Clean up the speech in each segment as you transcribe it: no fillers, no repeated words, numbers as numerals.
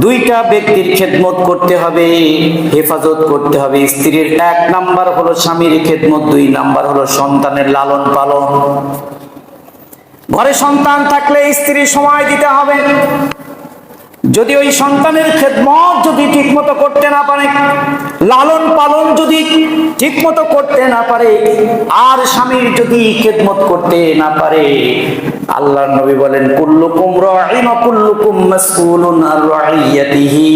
দুইটা ব্যক্তির খেদমত করতে হবে, হেফাজত করতে হবে। স্ত্রীর 1 নাম্বার হলো স্বামীর খেদমত, 2 নাম্বার হলো সন্তানের লালন পালন। ঘরে সন্তান থাকলে স্ত্রী সময় দিতে হবে। যদি ওই সন্তানের খেদমত যদি ঠিকমতো করতে না পারে, লালন পালন যদি ঠিকমতো করতে না পারে, আর স্বামীর যদি খেদমত করতে না পারে, আল্লাহর নবী বলেন কুল্লুকুম রাঈন ওয়া কুল্লুকুম মাসউলুন আন রাইয়াতিহি।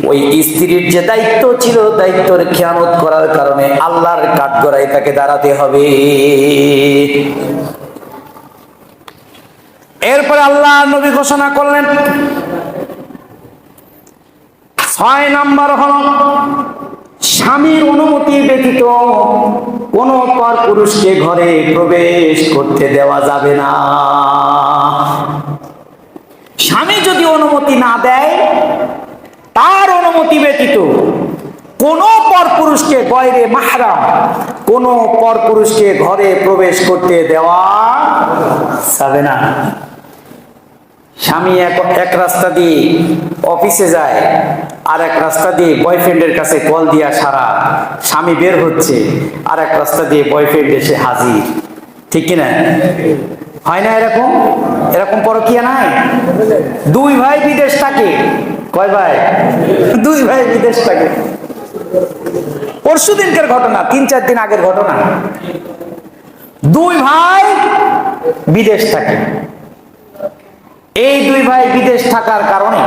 ওই স্ত্রীর যে দায়িত্ব ছিল, দায়িত্বের খেয়ানত করার কারণে আল্লাহর কাঠগড়ায় তাকে দাঁড়াতে হবে। এরপরে আল্লাহর নবী ঘোষণা করলেন 6 নাম্বার হল স্বামীর অনুমতি ব্যতীত কোন পর পুরুষকে ঘরে প্রবেশ করতে দেওয়া যাবে না। স্বামী যদি অনুমতি না দেয়, তার অনুমতি ব্যতীত কোন পর পুরুষকে গয়রে মাহরাম, কোন পর পুরুষকে ঘরে প্রবেশ করতে দেওয়া যাবে না। স্বামী এক রাস্তা দিয়ে অফিসে যায়, আর এক রাস্তা দিয়ে বয়ফ্রেন্ডের কাছে কল দিয়া সারা, স্বামী বের হচ্ছে, আর এক রাস্তা দিয়ে বয়ফ্রেন্ড এসে হাজির। ঠিক কিনা? হয় না এরকম? এরকম পরকীয়া নাই? 2 ভাই বিদেশ থাকে। কয় ভাই? 2 ভাই বিদেশ থাকে। পরশু দিনকার ঘটনা, 3-4 দিন আগের ঘটনা। 2 ভাই বিদেশ থাকে। এই 2 ভাই বিদেশ থাকার কারণে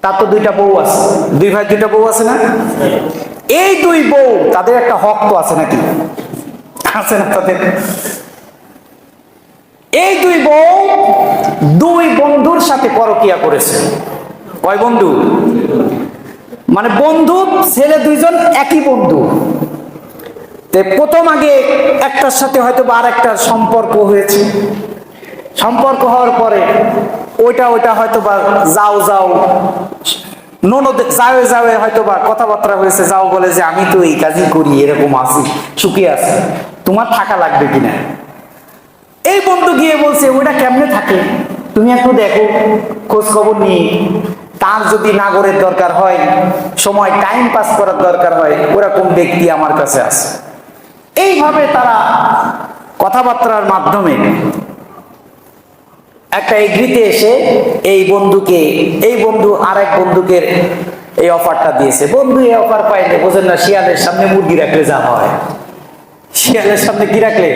তার তো 2টা বউ আছে। 2 ভাই 2টা বউ আছে না? এই 2 বউ তাদের একটা হক তো আছে নাকি? আছে না তাদের? এই 2 বউ 2 বন্ধুর সাথে পরকীয়া করেছে। কয় বন্ধু? মানে বন্ধু ছেলে 2 জন একই বন্ধু। প্রথম আগে একটার সাথে হয়তো বা আরেকটার সম্পর্ক হয়েছে। সম্পর্ক হওয়ার পরে ওইটা হয়তো বা যাও ননদ যাও হয়তো বা কথাবার্তা হয়েছে। যাও বলে যে আমি তো এই কাজই করি, এরকম আছি, সুখী আছি, তোমার থাকা লাগবে কিনা। এই বন্ধু গিয়ে বলছে ওইটা কেমনে থাকে, তুমি একটু দেখো, খোঁজ খবর নিয়ে, তার যদি নাগরের দরকার হয়, সময় টাইম পাস করার দরকার হয়, ওরকম ব্যক্তি আমার কাছে আছে। এইভাবে তারা কথাবার্তার মাধ্যমে একটা এগ্রিতে এসে এই বন্ধু আরেক বন্ধুকে এই অফারটা দিয়েছে। বন্ধু এই অফার পাইলে, বোঝেন না, শিয়ালের সামনে মুরগি রাখলে যা হয়। শিয়ালের সামনে কি রাখলে?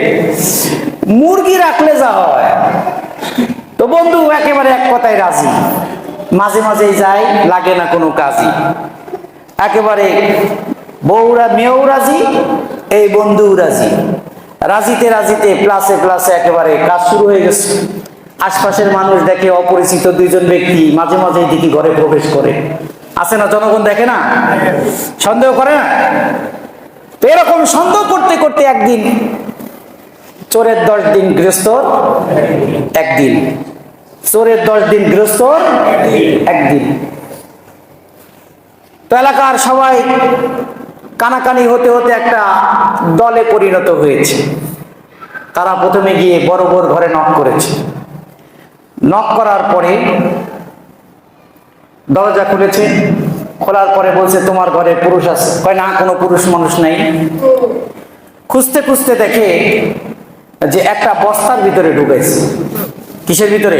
মুরগি রাখলে যা হয়। তো বন্ধু একেবারে এক কথায় রাজি, মাঝে মাঝেই যায়, লাগে না কোনো কাজই। একেবারে মেয়েও রাজি, এই বন্ধু রাজি। রাজিতে প্লাসে একেবারে কাজ শুরু হয়ে গেছে। আশপাশের মানুষ দেখে অপরিচিত 2 জন ব্যক্তি মাঝে মাঝে দিকে ঘরে প্রবেশ করে। আছে না? জনগণ দেখে না? সন্দেহ করে না? তো এরকম সন্দেহ করতে করতে একদিন চোরের 10 দিন গৃহস্থর একদিন, চোরের 10 দিন গৃহস্থর একদিন। তো এলাকার সবাই কানাকানি হতে হতে একটা দলে পরিণত হয়েছে। তারা প্রথমে গিয়ে বড় ঘরে নক করেছে। নক করার পরে দরজা খুলেছে। খোলার পরে বলছে তোমার ঘরে পুরুষ আছে? কয় না, কোনো পুরুষ মানুষ নাই। খুঁজতে খুঁজতে দেখে যে একটা বস্তার ভিতরে ঢুকেছে। কিসের ভিতরে?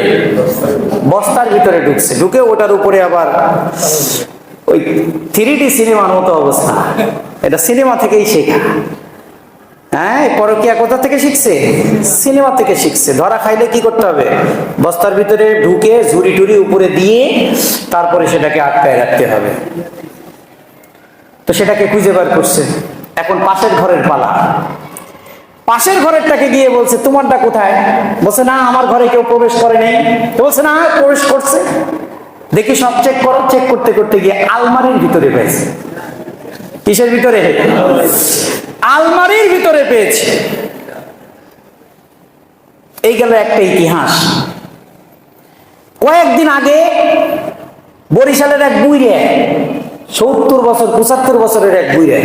বস্তার ভিতরে ঢুকছে। ঢুকে ওটার উপরে আবার ওই 3D সিনেমার মতো অবস্থা। এটা সিনেমা থেকেই শেখা। হ্যাঁ, পরকীয়া কোথা থেকে শিখছে? সিনেমা থেকে শিখছে। ধরা খাইলে কি করতে হবে? বস্তার ভিতরে ঢুকে ঝুড়ি টুরি উপরে দিয়ে তারপরে সেটাকে আটকায় রাখতে হবে। তো সেটাকে খুঁজে বার করছে। এখন পাশের ঘরের পালা। পাশের ঘরেরটাকে গিয়ে বলছে তোমারটা কোথায়? বলছে না, আমার ঘরে কেউ প্রবেশ করে নেই। বলছে না, প্রবেশ করছে, দেখি সব চেক করো। চেক করতে করতে গিয়ে আলমারির ভিতরে পেয়েছে। কিসের ভিতরে? আলমারির ভিতরে পেয়েছে। এই গেল একটা ইতিহাস। কয়েকদিন আগে বরিশালের এক বুইরে, 70 বছর 75 বছরের এক বুইরে,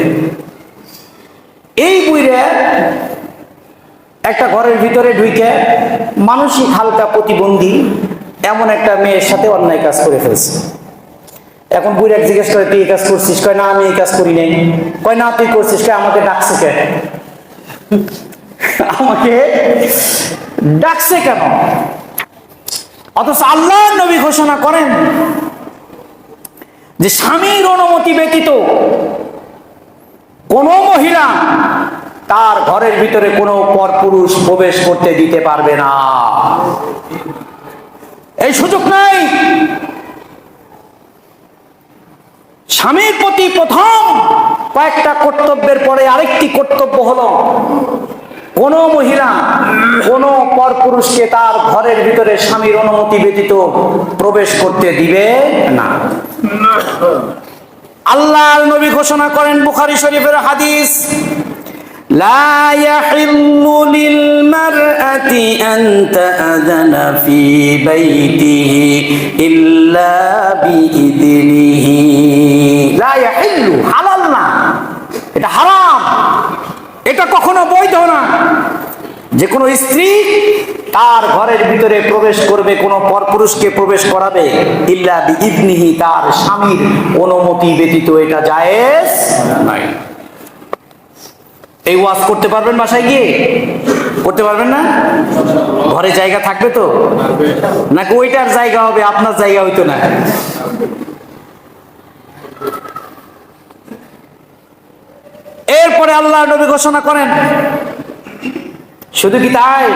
এই বুইরে একটা ঘরের ভিতরে ঢুকে, মানসিক হালকা প্রতিবন্ধী, এমন একটা মেয়ের সাথে অন্যায় কাজ করে ফেলছে। এখন বুড়ি এক জিজ্ঞেস করে, তুই এই কাজ করছিস? কয় না, আমি এই কাজ করি নাই। কয় না, তুই করছিস? কয় আমাকে ডাকছে কেন? আমাকে ডাকছে কেন? অথচ আল্লাহ নবী ঘোষণা করেন যে স্বামীর অনুমতি ব্যতীত কোন মহিলা তার ঘরের ভিতরে কোনো পরপুরুষ প্রবেশ করতে দিতে পারবে না। এই সুযোগ নাই। স্বামীর প্রতি প্রথম কয়েকটা কর্তব্যের পরে আরেকটি কর্তব্য হলো, কোন মহিলা কোন পরপুরুষকে তার ঘরের ভিতরে স্বামীর অনুমতি ব্যতীত প্রবেশ করতে দিবে না। আল্লাহর নবী ঘোষণা করেন, বুখারী শরীফের হাদিস, লা ইয়াহিল্লু লিল মারআতি আন তা'যানা ফি বাইতিহি ইল্লা বিইযনিহি। লা ইয়াহিল্লু, হালাল না, এটা হারাম, এটা কখনো বৈধ না যে কোনো স্ত্রী তার ঘরের ভিতরে প্রবেশ করবে, কোন পরপুরুষকে প্রবেশ করাবে, ইল্লা বিইযনিহি, তার স্বামীর অনুমতি ব্যতীত, এটা জায়েজ নাই। এই ওয়াজ করতে পারবেন বাসায় গিয়ে? করতে পারবেন না? ঘরে জায়গা থাকবে তো? নাকি ওইটার জায়গা হবে, আপনার জায়গা হইতো না? এরপরে আল্লাহ নবী ঘোষণা করেন, শুধু কি তাই,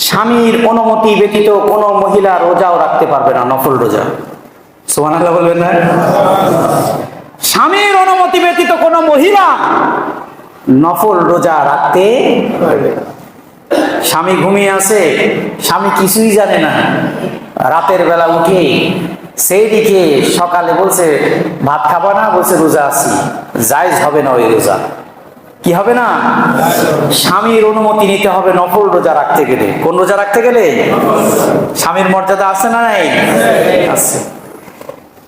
স্বামীর অনুমতি ব্যতীত কোন মহিলা রোজাও রাখতে পারবে না, নফল রোজা। সুবহানাল্লাহ বলবেন না? স্বামীর অনুমতি ব্যতীত কোন মহিলা নফল রোজা রাখতে পারবে না। স্বামী ঘুমিয়ে আছে, স্বামী কিছুই জানে না, রাতের বেলা উঠে সেই দিকে সকালে বলছে ভাত খাবা না, বলছে রোজা আছি, জায়েজ হবে না ওই রোজা। কি হবে না? স্বামীর অনুমতি নিতে হবে নফল রোজা রাখতে গেলে। কোন রোজা রাখতে গেলে? স্বামীর মর্যাদা আছে না নাই? আছে।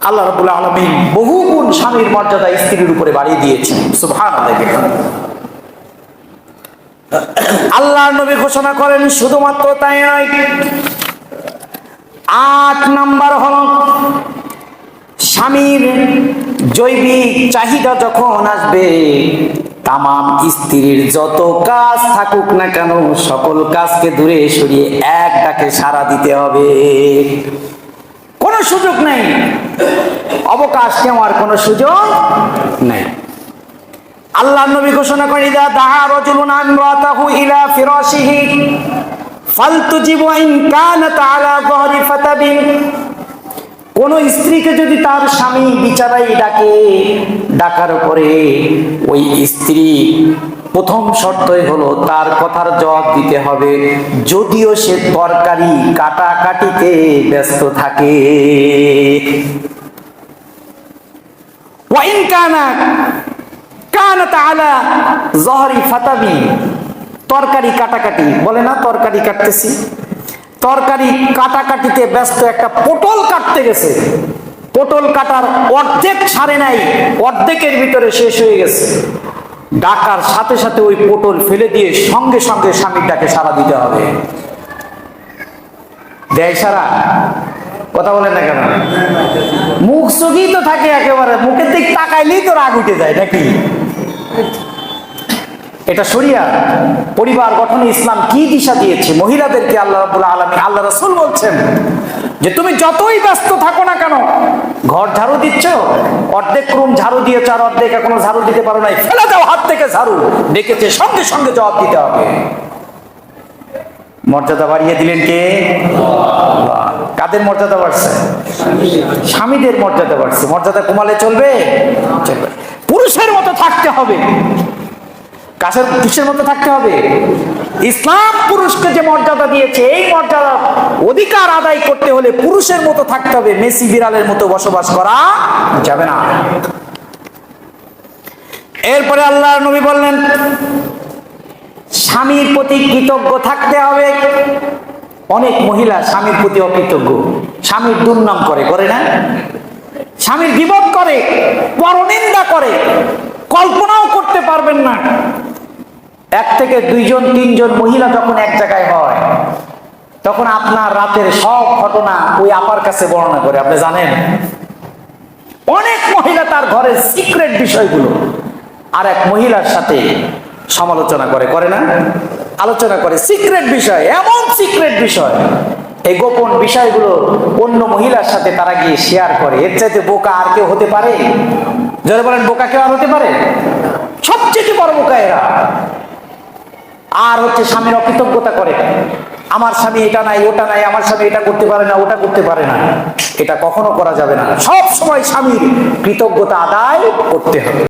আল্লাহ রাব্বুল আলামিন বহু গুণ স্বামীর মর্যাদা স্ত্রীর উপরে বাড়িয়ে দিয়েছেন। সুবহানাল্লাহ। আল্লাহর নবী ঘোষণা করেন, শুধুমাত্র তাই নয়, ৮ নাম্বার হল, স্বামীর জৈবিক চাহিদা যখন আসবে, তামাম স্ত্রীর যত কাজ থাকুক না কেন, সকল কাজকে দূরে সরিয়ে এক ডাকে সাড়া দিতে হবে। কোনো সুযোগ নেই, অবকাশ নেওয়ার কোনো সুযোগ নেই। আল্লাহর নবী ঘোষণা করেন, ইযা দাআ রাজুলুন ইমরাতাহু ইলা ফিরাশিহি ফালতুজিবু ইন কানাত আলা যাহরি ফাতাবিন। কোন স্ত্রীকে যদি তার স্বামী বিছানায় ডাকে, ডাকার পরে ওই স্ত্রী প্রথম শর্তই হলো তার কথার জবাব দিতে হবে, যদিও সে তরকারি কাটাকাটিতে ব্যস্ত থাকে। ওয়া ইন কানাত আলা যাহরি ফাতাবি, তরকারি কাটাকাটি বলে না, তরকারি কাটতেছি, তরকারি কাটাকাটিতে ব্যস্ত, একটা পটল কাটতে গেছে, পটল কাটার অর্ধেক ছাড়ে নাই, অর্ধেকের ভিতরে শেষ হয়ে গেছে, ডাকার সাথে সাথে ওই পটল ফেলে দিয়ে সঙ্গে সঙ্গে স্বামীর ডাকে সাড়া দিতে হবে। দেয় সারা? কথা বলেন না কেন? মুখ চোখেই তো থাকে, একেবারে মুখের দিক তাকাইলেই তো রাগ উঠে যায় নাকি? এটা শরিয়াত। পরিবার গঠনে ইসলাম কি দিশা দিয়েছে মহিলাদেরকে, আল্লাহ রাব্বুল আলামিন, আল্লাহ রাসূল বলছেন যে তুমি যতই ব্যস্ত থাকো না কেন, ঘর ঝাড়ু দিচ্ছ, অর্ধেক রুম ঝাড়ু দিয়েছ আর অর্ধেক এখনো ঝাড়ু দিতে পারো নাই, ফেলে দাও হাত থেকে ঝাড়ু, ডেকেছে সঙ্গে সঙ্গে জবাব দিতে হবে। মর্যাদা বাড়িয়ে দিলেন কে? কাদের মর্যাদা বাড়ছে? স্বামীদের মর্যাদা বাড়ছে। মর্যাদা কমালে চলবে? চলবে। পুরুষের মতো থাকতে হবে। কিসের মতো থাকতে হবে? ইসলাম পুরুষকে যে মর্যাদা দিয়েছে, এই মর্যাদা অধিকার আদায় করতে হলে পুরুষের মতো থাকতে হবে। মেসি বিড়ালের মতো বসবাস করা যাবে না। এরপরে আল্লাহর নবী বললেন, স্বামীর প্রতি কৃতজ্ঞ থাকতে হবে। অনেক মহিলা স্বামীর প্রতি অকৃতজ্ঞ, স্বামীর দুর্নাম করে না, স্বামীর গীবত করে, পরনিন্দা করে, কল্পনাও করতে পারবেন না। 1 থেকে 2 জন 3 জন মহিলা যখন এক জায়গায় হয়, তখন আপনার রাতের সব ঘটনা ওই আপার কাছে বর্ণনা করে। আপনি জানেন অনেক মহিলা তার ঘরের সিক্রেট বিষয়গুলো আর এক মহিলার সাথে সমালোচনা করে না, আলোচনা করে সিক্রেট বিষয়, এমন সিক্রেট বিষয়, এই গোপন বিষয়গুলো অন্য মহিলার সাথে তারা গিয়ে শেয়ার করে। এর চাইতে বোকা আর কেউ হতে পারে? যারা বলেন বোকা কেউ আর হতে পারে? সবচেয়ে বড় বোকা এরা। আর হচ্ছে স্বামীর অকৃতজ্ঞতা করে, আমার স্বামী এটা নাই ওটা নাই, আমার স্বামী এটা করতে পারে না ওটা করতে পারে না। এটা কখনো করা যাবে না। সব সময় স্বামীর কৃতজ্ঞতা আদায় করতে হবে।